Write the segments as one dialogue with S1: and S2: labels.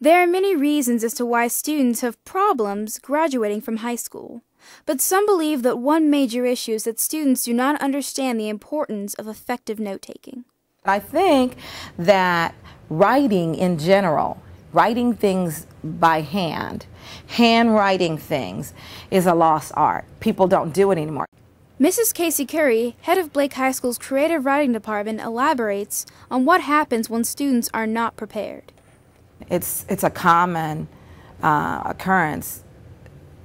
S1: There are many reasons as to why students have problems graduating from high school, but some believe that one major issue is that students do not understand the importance of effective note-taking.
S2: I think that writing in general, writing things by hand, handwriting things, is a lost art. People don't do it anymore.
S1: Mrs. Casey Curry, head of Blake High School's creative writing department, elaborates on what happens when students are not prepared.
S2: It's a common occurrence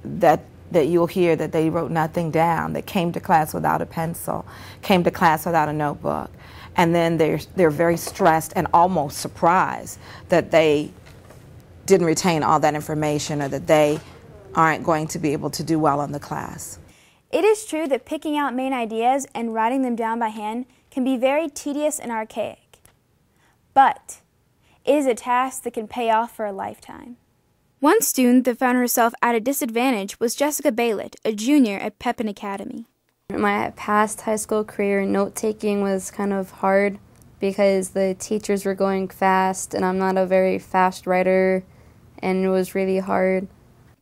S2: that you'll hear that they wrote nothing down, that came to class without a pencil, came to class without a notebook, and then they're very stressed and almost surprised that they didn't retain all that information or that they aren't going to be able to do well in the class.
S1: It is true that picking out main ideas and writing them down by hand can be very tedious and archaic, but it is a task that can pay off for a lifetime. One student that found herself at a disadvantage was Jessica Balot, a junior at Pepin Academy.
S3: My past high school career, note-taking was kind of hard because the teachers were going fast and I'm not a very fast writer, and it was really hard.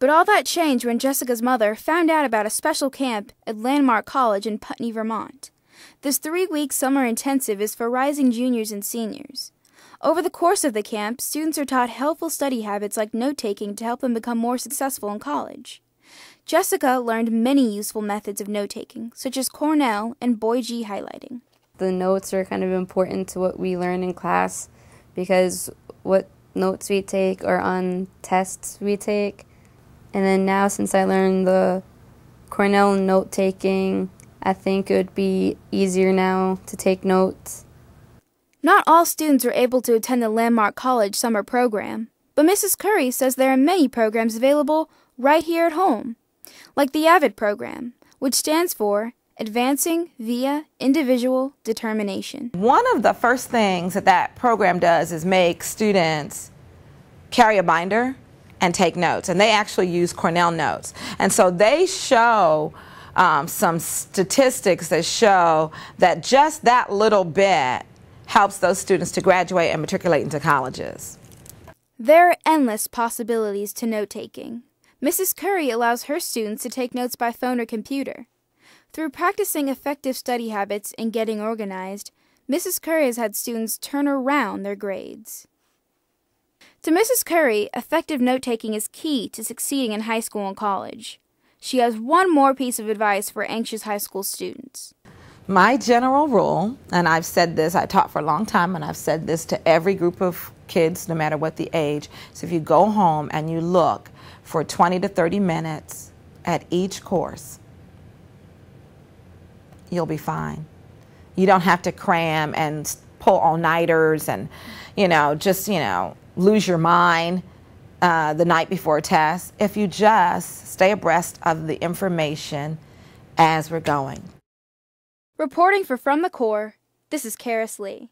S1: But all that changed when Jessica's mother found out about a special camp at Landmark College in Putney, Vermont. This 3-week summer intensive is for rising juniors and seniors. Over the course of the camp, students are taught helpful study habits like note-taking to help them become more successful in college. Jessica learned many useful methods of note-taking, such as Cornell and Boy G highlighting.
S3: The notes are kind of important to what we learn in class because what notes we take are on tests we take. And then now, since I learned the Cornell note-taking, I think it would be easier now to take notes.
S1: Not all students are able to attend the Landmark College summer program, but Mrs. Curry says there are many programs available right here at home, like the AVID program, which stands for Advancing via Individual Determination.
S2: One of the first things that program does is make students carry a binder and take notes, and they actually use Cornell notes. And so they show some statistics that show that just that little bit helps those students to graduate and matriculate into colleges.
S1: There are endless possibilities to note-taking. Mrs. Curry allows her students to take notes by phone or computer. Through practicing effective study habits and getting organized, Mrs. Curry has had students turn around their grades. To Mrs. Curry, effective note-taking is key to succeeding in high school and college. She has one more piece of advice for anxious high school students.
S2: My general rule, and I've said this, I taught for a long time, and I've said this to every group of kids, no matter what the age, is if you go home and you look for 20 to 30 minutes at each course, you'll be fine. You don't have to cram and pull all-nighters and, lose your mind the night before a test. If you just stay abreast of the information as we're going.
S1: Reporting for From the Core, this is Charis Lee.